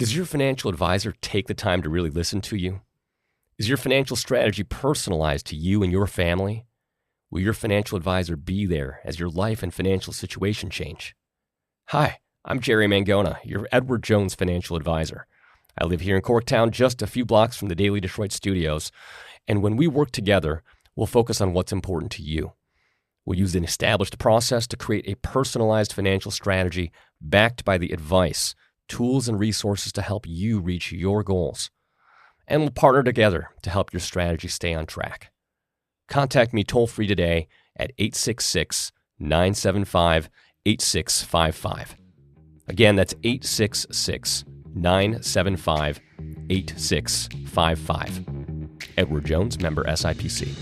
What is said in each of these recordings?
Does your financial advisor take the time to really listen to you? Is your financial strategy personalized to you and your family? Will your financial advisor be there as your life and financial situation change? Hi, I'm Jerry Mangona, your Edward Jones financial advisor. I live here in Corktown, just a few blocks from the Daily Detroit studios, and when we work together, we'll focus on what's important to you. We'll use an established process to create a personalized financial strategy backed by the advice, tools, and resources to help you reach your goals. And we'll partner together to help your strategy stay on track. Contact me toll-free today at 866-975-8655. Again, that's 866-975-8655. Edward Jones, member SIPC.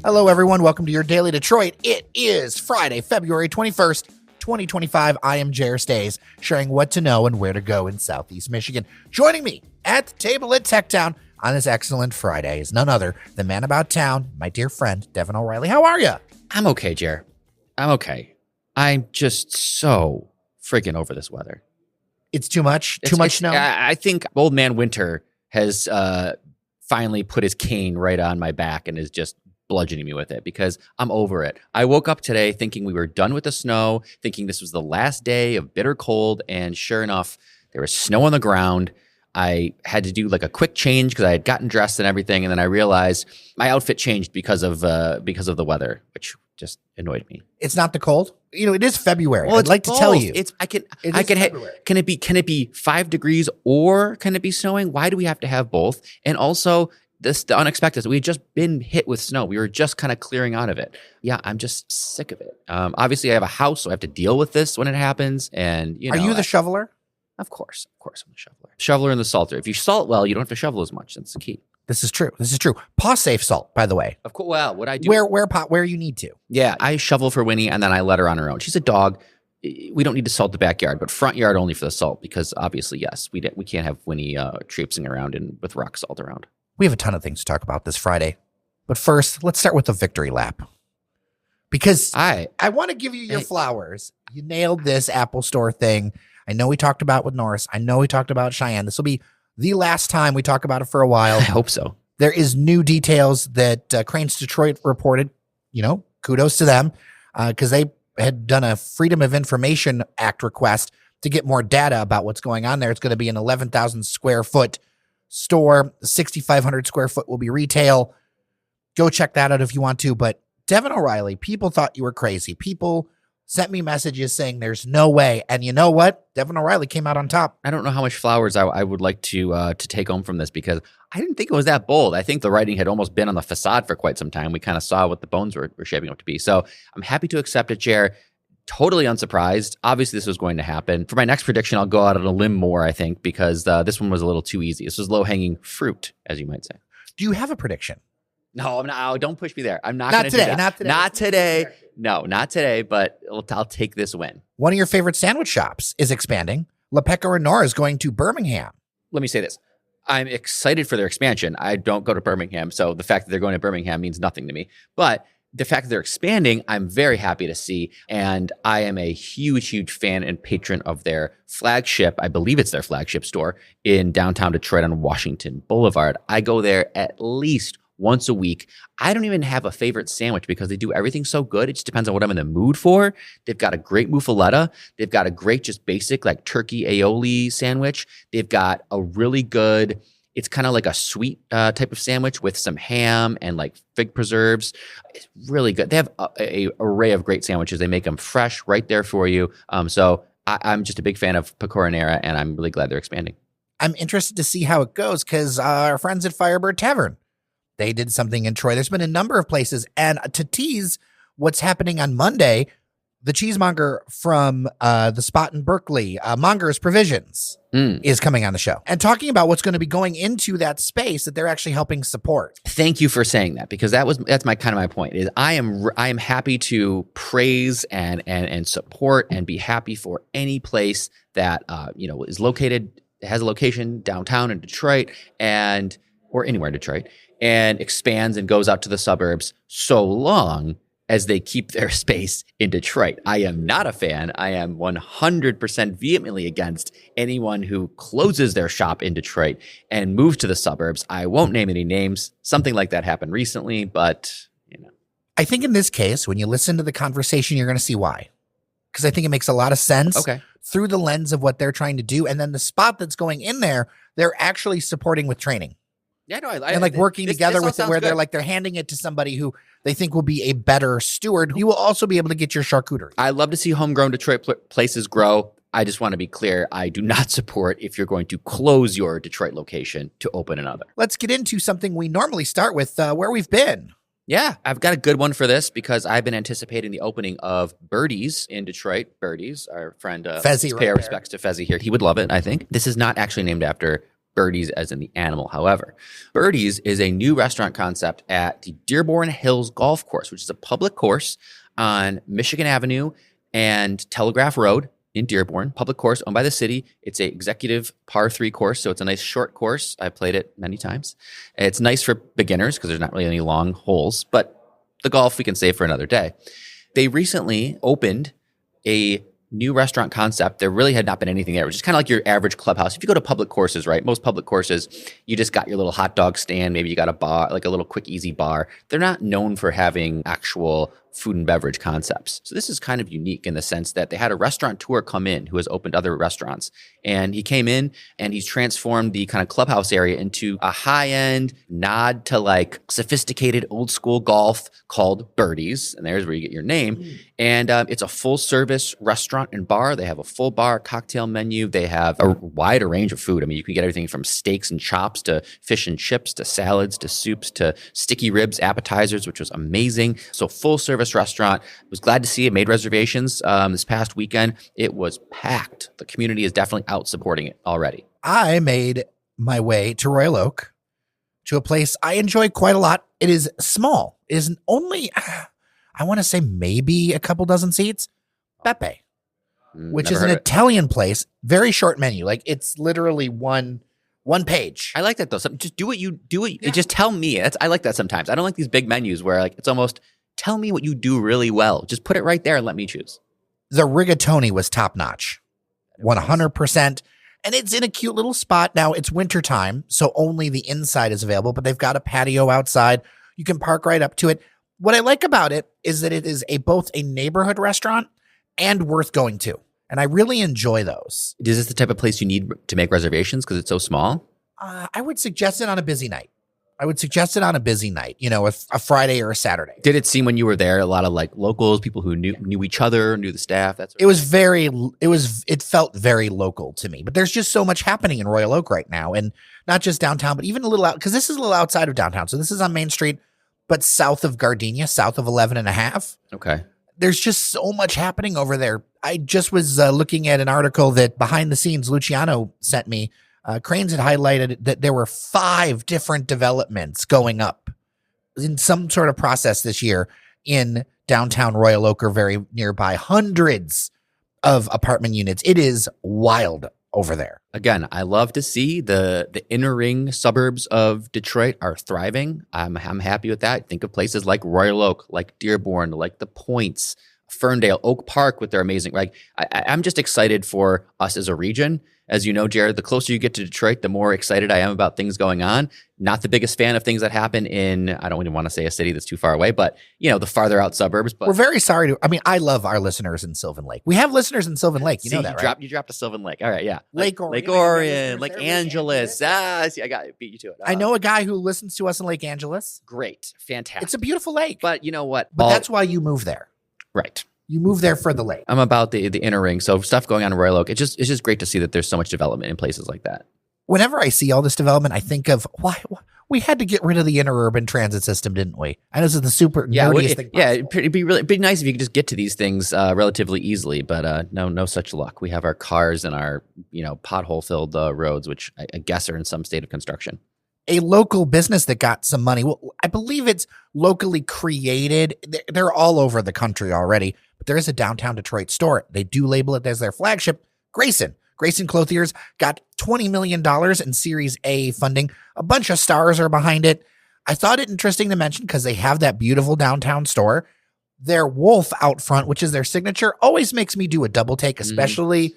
Hello, everyone. Welcome to your Daily Detroit. It is Friday, February 21st, 2025. I am Jer Stays, sharing what to know and where to go in Southeast Michigan. Joining me at the table at Tech Town on this excellent Friday is none other than Man About Town, my dear friend, Devon O'Reilly. How are you? I'm okay, Jer. I'm okay. I'm just so freaking over this weather. It's too much? Too much snow? I think Old Man Winter has finally put his cane right on my back and is just bludgeoning me with it because I'm over it. I woke up today thinking we were done with the snow, thinking this was the last day of bitter cold, and sure enough, there was snow on the ground. I had to do like a quick change because I had gotten dressed and everything, and then I realized my outfit changed because of the weather, which just annoyed me. It's not the cold? You know, it is February. Well, I'd like both. to tell you. Can it be 5 degrees or can it be snowing? Why do we have to have both? And also, the unexpected. We had just been hit with snow. We were just kind of clearing out of it. Yeah, I'm just sick of it. Obviously, I have a house, so I have to deal with this when it happens. And Are you the shoveler? Of course, I'm the shoveler. Shoveler and the salter. If you salt well, you don't have to shovel as much. That's the key. This is true. Paw safe salt, by the way. Of course. Well, what I do where you need to. Yeah, I shovel for Winnie, and then I let her on her own. She's a dog. We don't need to salt the backyard, but front yard only for the salt because obviously, yes, we can't have Winnie traipsing around with rock salt around. We have a ton of things to talk about this Friday. But first, let's start with the victory lap. Because I want to give you your flowers. You nailed this Apple Store thing. I know we talked about it with Norris. I know we talked about Cheyenne. This will be the last time we talk about it for a while. I hope so. There is new details that Cranes Detroit reported. You know, kudos to them because they had done a Freedom of Information Act request to get more data about what's going on there. It's going to be an 11,000 square foot store. 6,500 square foot will be retail. Go check that out if you want to. But Devon O'Reilly, people thought you were crazy. People sent me messages saying there's no way. And you know what? Devon O'Reilly came out on top. I don't know how much flowers I would like to take home from this because I didn't think it was that bold. I think the writing had almost been on the facade for quite some time. We kind of saw what the bones were shaping up to be. So I'm happy to accept it, Jer. Totally unsurprised. Obviously, this was going to happen. For my next prediction, I'll go out on a limb more, I think, because this one was a little too easy. This was low-hanging fruit, as you might say. Do you have a prediction? No, I'm not. Oh, don't push me there. I'm not going to do that. Not today. Not today. No, not today, but I'll take this win. One of your favorite sandwich shops is expanding. Pecora Nera is going to Birmingham. Let me say this. I'm excited for their expansion. I don't go to Birmingham, so the fact that they're going to Birmingham means nothing to me. But the fact that they're expanding, I'm very happy to see. And I am a huge, huge fan and patron of their flagship. I believe it's their flagship store in downtown Detroit on Washington Boulevard. I go there at least once a week. I don't even have a favorite sandwich because they do everything so good. It just depends on what I'm in the mood for. They've got a great muffaletta. They've got a great, just basic like turkey aioli sandwich. They've got a really good, it's kind of like a sweet type of sandwich with some ham and like fig preserves. It's really good. They have a array of great sandwiches. They make them fresh right there for you. So I'm just a big fan of Pecora Nera, and I'm really glad they're expanding. I'm interested to see how it goes because our friends at Firebird Tavern, they did something in Troy. There's been a number of places. And to tease what's happening on Monday, the cheesemonger from the spot in Berkeley, Monger's Provisions, is coming on the show and talking about what's going to be going into that space that they're actually helping support. Thank you for saying that because that's my point. Is I am happy to praise and support and be happy for any place that is located, has a location downtown in Detroit or anywhere in Detroit, and expands and goes out to the suburbs so long as they keep their space in Detroit. I am not a fan. I am 100% vehemently against anyone who closes their shop in Detroit and moves to the suburbs. I won't name any names. Something like that happened recently, but I think in this case, when you listen to the conversation, you're going to see why. Because I think it makes a lot of sense through the lens of what they're trying to do. And then the spot that's going in there, they're actually supporting with training. Yeah, no, and like working together with it where they're handing it to somebody who they think will be a better steward. You will also be able to get your charcuterie. I love to see homegrown Detroit places grow. I just want to be clear. I do not support if you're going to close your Detroit location to open another. Let's get into something we normally start with, where we've been. Yeah, I've got a good one for this because I've been anticipating the opening of Birdie's in Detroit. Birdie's, our friend Fezzi, pay our respects to Fezzi here. He would love it, I think. This is not actually named after Birdie's as in the animal. However, Birdie's is a new restaurant concept at the Dearborn Hills Golf Course, which is a public course on Michigan Avenue and Telegraph Road in Dearborn. Public course owned by the city. It's a executive par 3 course, so it's a nice short course. I've played it many times. It's nice for beginners because there's not really any long holes, but the golf we can save for another day. They recently opened a new restaurant concept. There really had not been anything there, which is kind of like your average clubhouse. If you go to public courses, right? Most public courses, you just got your little hot dog stand. Maybe you got a bar, like a little quick, easy bar. They're not known for having actual food and beverage concepts. So this is kind of unique in the sense that they had a restaurateur come in who has opened other restaurants. And he came in and he's transformed the kind of clubhouse area into a high-end nod to like sophisticated old school golf called Birdie's. And there's where you get your name. And it's a full service restaurant and bar. They have a full bar cocktail menu. They have a wider range of food. I mean, you can get everything from steaks and chops to fish and chips to salads to soups to sticky ribs, appetizers, which was amazing. So full service restaurant. Was glad to see it. Made reservations this past weekend. It was packed. The community is definitely out supporting it already. I made my way to Royal Oak, to a place I enjoy quite a lot. It is small. It is only, I want to say maybe a couple dozen seats. Beppe, which is an Italian place. Very short menu. Like it's literally one page. I like that though. Just do what you do. Just tell me. I like that sometimes. I don't like these big menus where like it's almost tell me what you do really well. Just put it right there and let me choose. The rigatoni was top notch, 100%. And it's in a cute little spot. Now it's wintertime, so only the inside is available, but they've got a patio outside. You can park right up to it. What I like about it is that it is both a neighborhood restaurant and worth going to. And I really enjoy those. Is this the type of place you need to make reservations because it's so small? I would suggest it on a busy night. A Friday or a Saturday. Did it seem when you were there a lot of like locals, people who knew each other, knew the staff? It felt very local to me. But there's just so much happening in Royal Oak right now, and not just downtown, but even a little out, because this is a little outside of downtown. So this is on Main Street, but south of Gardenia, south of 11 and a half. Okay. There's just so much happening over there. I just was looking at an article that behind the scenes Luciano sent me. Cranes had highlighted that there were 5 different developments going up in some sort of process this year in downtown Royal Oak or very nearby. Hundreds of apartment units. It is wild over there. Again, I love to see the inner ring suburbs of Detroit are thriving. I'm happy with that. Think of places like Royal Oak, like Dearborn, like the Points, Ferndale, Oak Park with their amazing, like I'm just excited for us as a region. As you know, Jared, the closer you get to Detroit, the more excited I am about things going on. Not the biggest fan of things that happen in, I don't even want to say a city that's too far away, but the farther out suburbs. But we're very sorry I love our listeners in Sylvan Lake. We have listeners in Sylvan Lake. You know that, right? You dropped a Sylvan Lake. All right, yeah. Lake Orion. Lake Angeles. See, I beat you to it. I know a guy who listens to us in Lake Angeles. Great. Fantastic. It's a beautiful lake. But you know what? But that's why you move there. Right. You move there for the lake. I'm about the inner ring. So stuff going on in Royal Oak. It's just great to see that there's so much development in places like that. Whenever I see all this development, I think of why we had to get rid of the interurban transit system, didn't we? And this is the super nerdiest thing. Yeah, it'd be nice if you could just get to these things relatively easily, but no such luck. We have our cars and our pothole filled roads, which I guess are in some state of construction. A local business that got some money. Well, I believe it's locally created. They're all over the country already, but there is a downtown Detroit store. They do label it as their flagship. Grayson Clothiers got $20 million in Series A funding. A bunch of stars are behind it. I thought it interesting to mention because they have that beautiful downtown store. their wolf out front, which is their signature, always makes me do a double take, especially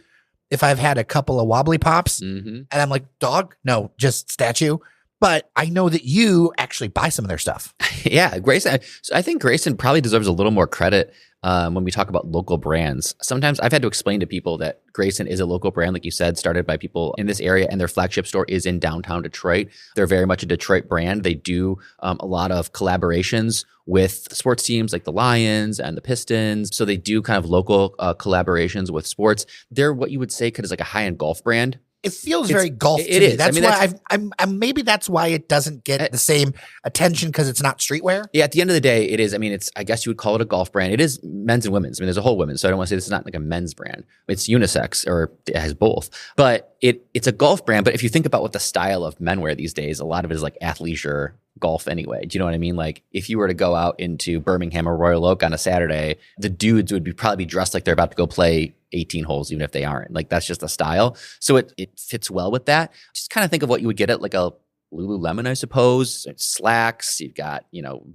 if I've had a couple of wobbly pops and I'm like, dog, no, just statue. But I know that you actually buy some of their stuff. Yeah, Grayson. So I think Grayson probably deserves a little more credit when we talk about local brands. Sometimes I've had to explain to people that Grayson is a local brand, like you said, started by people in this area, and their flagship store is in downtown Detroit. They're very much a Detroit brand. They do a lot of collaborations with sports teams like the Lions and the Pistons. So they do kind of local collaborations with sports. They're what you would say is like a high-end golf brand. It feels very golf to me. Is. That's why I'm maybe that's why it doesn't get the same attention, because it's not streetwear. Yeah, at the end of the day, it is. I mean, I guess you would call it a golf brand. It is men's and women's. I mean, there's a whole women's, so I don't want to say this is not like a men's brand. It's unisex, or it has both. But it's a golf brand. But if you think about what the style of men wear these days, a lot of it is like athleisure golf anyway. Do you know what I mean? Like if you were to go out into Birmingham or Royal Oak on a Saturday, the dudes would probably be dressed like they're about to go play 18 holes, even if they aren't. Like that's just the style. So it fits well with that. Just kind of think of what you would get at like a Lululemon, I suppose. It's slacks, you've got,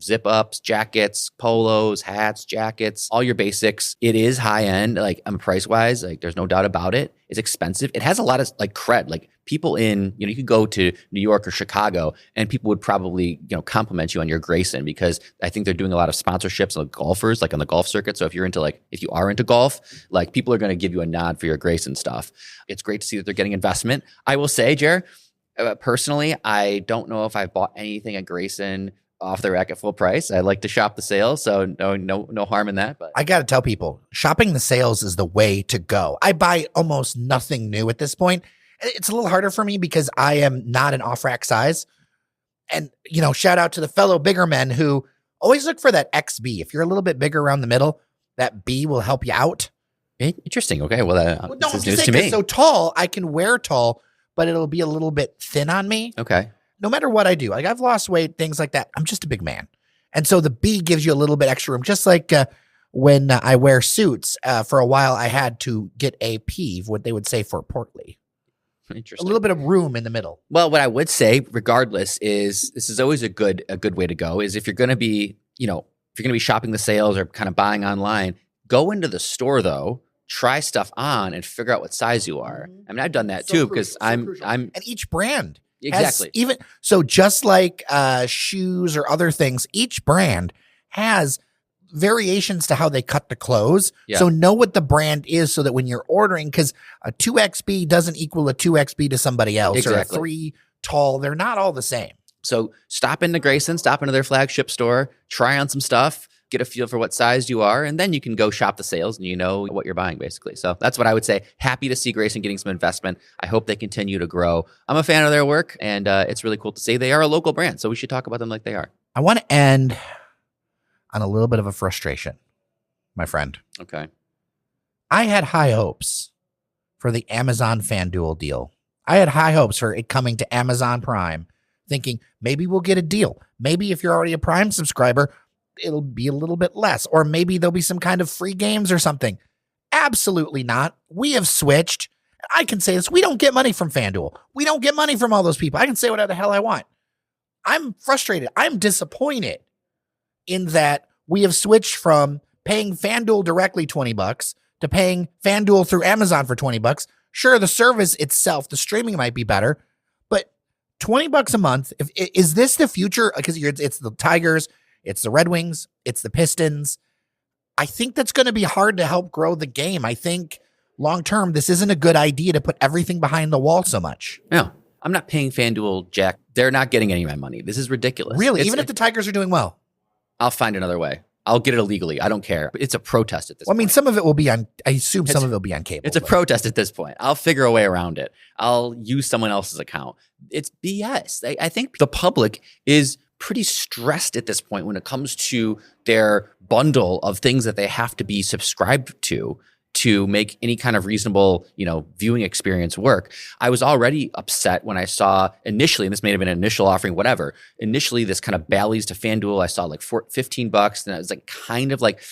zip ups, jackets, polos, hats, jackets, all your basics. It is high end, like price wise, like there's no doubt about it. It's expensive. It has a lot of like cred. Like people in, you could go to New York or Chicago and people would probably, compliment you on your Grayson, because I think they're doing a lot of sponsorships of golfers, like on the golf circuit. So if you are into golf, like people are going to give you a nod for your Grayson stuff. It's great to see that they're getting investment. I will say, Jer, personally, I don't know if I've bought anything at Grayson off the rack at full price. I like to shop the sales, so no harm in that. But I got to tell people, shopping the sales is the way to go. I buy almost nothing new at this point. It's a little harder for me because I am not an off-rack size. And, shout out to the fellow bigger men who always look for that XB. If you're a little bit bigger around the middle, that B will help you out. Interesting. Okay, well, this is news to me. So tall, I can wear tall, but it'll be a little bit thin on me. Okay. No matter what I do, like I've lost weight, things like that. I'm just a big man. And so the B gives you a little bit extra room. Just like when I wear suits, for a while, I had to get a peeve, what they would say for portly. Interesting. A little bit of room in the middle. Well, what I would say, regardless, is this is always a good way to go. Is if you're going to be, shopping the sales or kind of buying online, go into the store though. Try stuff on and figure out what size you are. I mean, I've done that too, because I'm and each brand exactly even so, just like shoes or other things, each brand has variations to how they cut the clothes. Yeah. So know what the brand is, so that when you're ordering, because a 2XB doesn't equal a 2XB to somebody else, exactly. Or a 3 tall. They're not all the same. So stop into Grayson, stop into their flagship store, try on some stuff, get a feel for what size you are, and then you can go shop the sales and you know what you're buying, basically. So that's what I would say. Happy to see Grayson getting some investment. I hope they continue to grow. I'm a fan of their work, and it's really cool to see. They are a local brand, so we should talk about them like they are. I want to end on a little bit of a frustration, my friend. Okay. I had high hopes for the Amazon FanDuel deal. I had high hopes for it coming to Amazon Prime, thinking maybe we'll get a deal. Maybe if you're already a Prime subscriber, it'll be a little bit less, or maybe there'll be some kind of free games or something. Absolutely not. We have switched. I can say this. We don't get money from FanDuel. We don't get money from all those people. I can say whatever the hell I want. I'm frustrated. I'm disappointed in that we have switched from paying FanDuel directly $20 to paying FanDuel through Amazon for $20. Sure, the service itself, the streaming might be better, but $20 a month. Is this the future? Because it's the Tigers, it's the Red Wings, it's the Pistons. I think that's going to be hard to help grow the game. I think long-term, this isn't a good idea to put everything behind the wall so much. No, I'm not paying FanDuel jack. They're not getting any of my money. This is ridiculous. Really? Even if the Tigers are doing well? I'll find another way. I'll get it illegally. I don't care. It's a protest at this point. I mean, some of it will be on, I assume some of it will be on cable. It's a protest at this point. I'll figure a way around it. I'll use someone else's account. It's BS. I think the public is pretty stressed at this point when it comes to their bundle of things that they have to be subscribed to make any kind of reasonable, viewing experience work. I was already upset when I saw initially, and this may have been an initial offering, whatever, initially this kind of Bally's to FanDuel, I saw like $15, and I was like kind of like,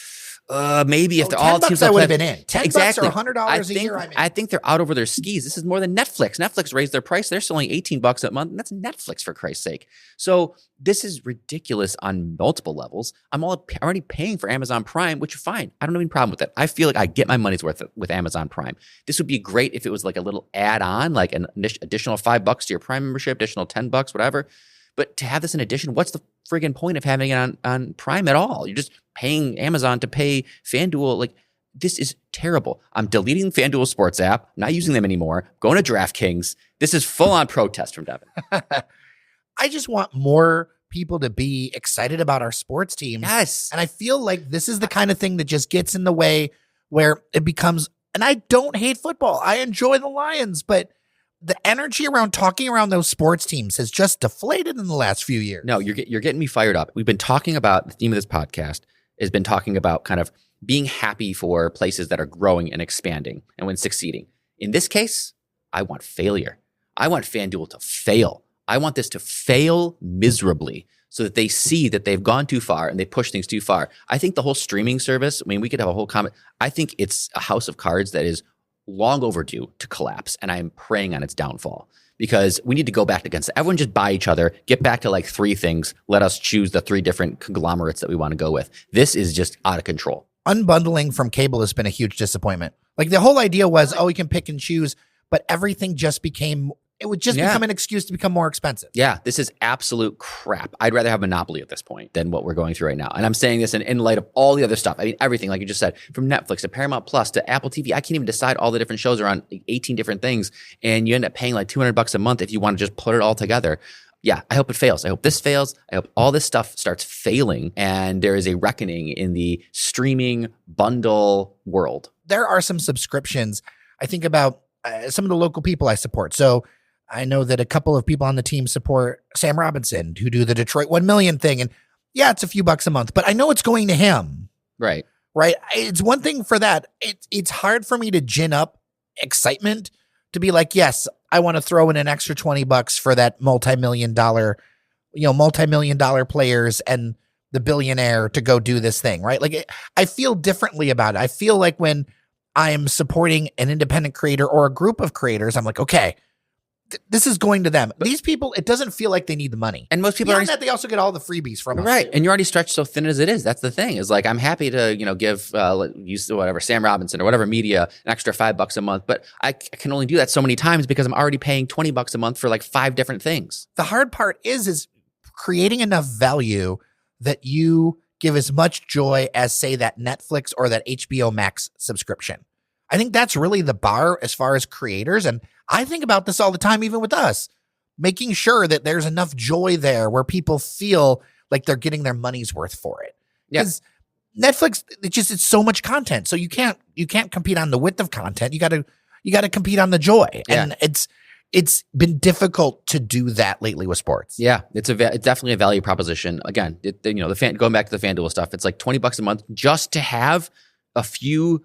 Maybe if they're all $10 teams I that would have play- been in. $10 Exactly. or $100 a year. I think they're out over their skis. This is more than Netflix. Netflix raised their price. They're selling $18 a month. And that's Netflix, for Christ's sake. So this is ridiculous on multiple levels. I'm already paying for Amazon Prime, which is fine. I don't have any problem with it. I feel like I get my money's worth with Amazon Prime. This would be great if it was like a little add-on, like an additional $5 to your Prime membership, additional $10, whatever. But to have this in addition, what's the friggin' point of having it on Prime at all? You're just paying Amazon to pay FanDuel. Like, this is terrible. I'm deleting the FanDuel Sports app, not using them anymore, going to DraftKings. This is full-on protest from Devon. I just want more people to be excited about our sports teams. Yes. And I feel like this is the kind of thing that just gets in the way where it becomes, and I don't hate football. I enjoy the Lions, but the energy around talking around those sports teams has just deflated in the last few years. No, you're getting me fired up. We've been talking about, the theme of this podcast has been talking about kind of being happy for places that are growing and expanding and when succeeding. In this case, I want failure. I want FanDuel to fail. I want this to fail miserably so that they see that they've gone too far and they push things too far. I think the whole streaming service, I mean, we could have a whole comment. I think it's a house of cards that is long overdue to collapse, and I'm preying on its downfall because we need to go back against it. Everyone just buy each other, get back to like 3 things. Let us choose the 3 different conglomerates that we want to go with. This is just out of control. Unbundling from cable has been a huge disappointment. Like the whole idea was, we can pick and choose, but everything just became, it would just become an excuse to become more expensive. Yeah, this is absolute crap. I'd rather have Monopoly at this point than what we're going through right now. And I'm saying this in light of all the other stuff. I mean, everything, like you just said, from Netflix to Paramount Plus to Apple TV. I can't even decide all the different shows are on 18 different things. And you end up paying like $200 a month if you want to just put it all together. Yeah, I hope it fails. I hope this fails. I hope all this stuff starts failing and there is a reckoning in the streaming bundle world. There are some subscriptions. I think about some of the local people I support. So I know that a couple of people on the team support Sam Robinson, who do the Detroit 1 million thing. And yeah, it's a few bucks a month, but I know it's going to him. Right. Right. It's one thing for that. It's hard for me to gin up excitement to be like, yes, I want to throw in an extra $20 for that multi-million dollar players and the billionaire to go do this thing. Right. Like I feel differently about it. I feel like when I'm supporting an independent creator or a group of creators, I'm like, okay, this is going to them. These people, it doesn't feel like they need the money. And most people beyond that, they also get all the freebies from us. Right. And you're already stretched so thin as it is. That's the thing. Is like, I'm happy to, give use whatever Sam Robinson or whatever media an extra $5 a month, but I can only do that so many times because I'm already paying $20 a month for like 5 different things. The hard part is creating enough value that you give as much joy as, say, that Netflix or that HBO Max subscription. I think that's really the bar as far as creators. And I think about this all the time, even with us, making sure that there's enough joy there where people feel like they're getting their money's worth for it. Because Netflix, it's so much content. So you can't compete on the width of content. You got to compete on the joy. Yeah. And it's been difficult to do that lately with sports. Yeah, it's definitely a value proposition. Again, going back to the FanDuel stuff, it's like $20 a month just to have a few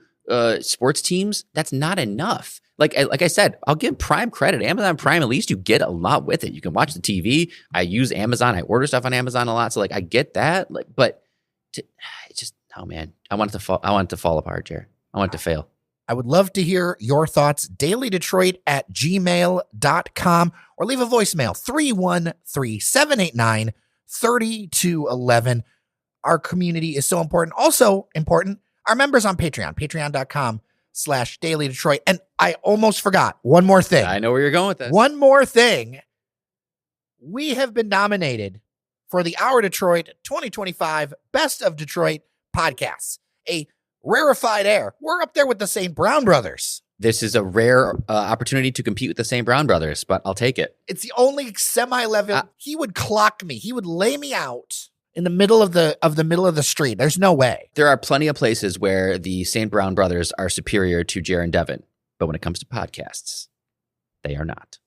sports teams. That's not enough. Like I said, I'll give Prime credit. Amazon Prime, at least you get a lot with it. You can watch the TV. I use Amazon. I order stuff on Amazon a lot. So like I get that. But it's just, oh man, I want it to fall. I want it to fall apart, Jer. I want it to fail. I would love to hear your thoughts. dailydetroit@gmail.com or leave a voicemail 313-789-3211. Our community is so important. Also important, our members on Patreon, patreon.com/dailydetroit. And I almost forgot one more thing. I know where you're going with this. One more thing. We have been nominated for the Our Detroit 2025 Best of Detroit podcasts, a rarefied air. We're up there with the St. Brown Brothers. This is a rare opportunity to compete with the St. Brown Brothers, but I'll take it. It's the only semi-level. He would clock me. He would lay me out in the middle of the street. There's no way. There are plenty of places where the St. Brown Brothers are superior to Jer and Devon, but when it comes to podcasts, they are not.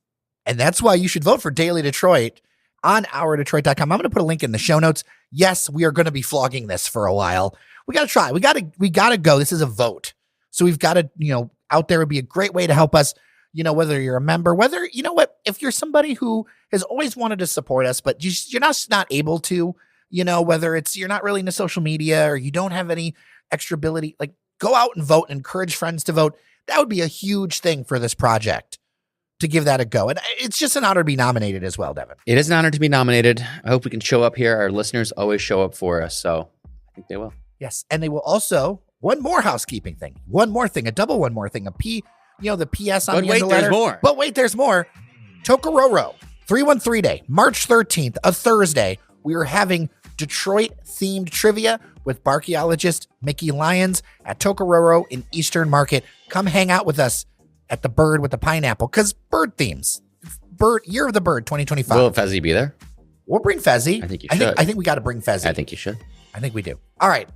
And that's why you should vote for Daily Detroit on ourdetroit.com. I'm going to put a link in the show notes. Yes, we are going to be flogging this for a while. We got to try. We got to go. This is a vote. So we've got to, out there would be a great way to help us, whether you're a member, whether, if you're somebody who has always wanted to support us, but you're not able to, whether it's you're not really into social media or you don't have any extra ability, like go out and vote and encourage friends to vote. That would be a huge thing for this project to give that a go. And it's just an honor to be nominated as well, Devin. It is an honor to be nominated. I hope we can show up here. Our listeners always show up for us, so I think they will. Yes, and they will also, one more housekeeping thing, a double one more thing, the PS on the end of the letter. There's more. But wait, there's more. Tokororo, 313 Day, March 13th, a Thursday. We are having Detroit-themed trivia with archaeologist Mickey Lyons at Tokororo in Eastern Market. Come hang out with us at the Bird with the Pineapple, because bird themes. Year of the Bird 2025. Will Fezzi be there? We'll bring Fezzi. I think you should. I think we got to bring Fezzi. I think you should. I think we do. All right.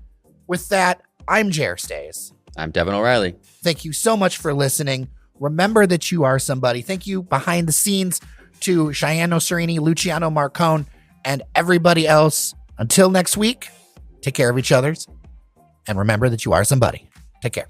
With that, I'm Jer Stays. I'm Devin O'Reilly. Thank you so much for listening. Remember that you are somebody. Thank you behind the scenes to Cheyenne Serini, Luciano Marcone, and everybody else. Until next week, take care of each other's and remember that you are somebody. Take care.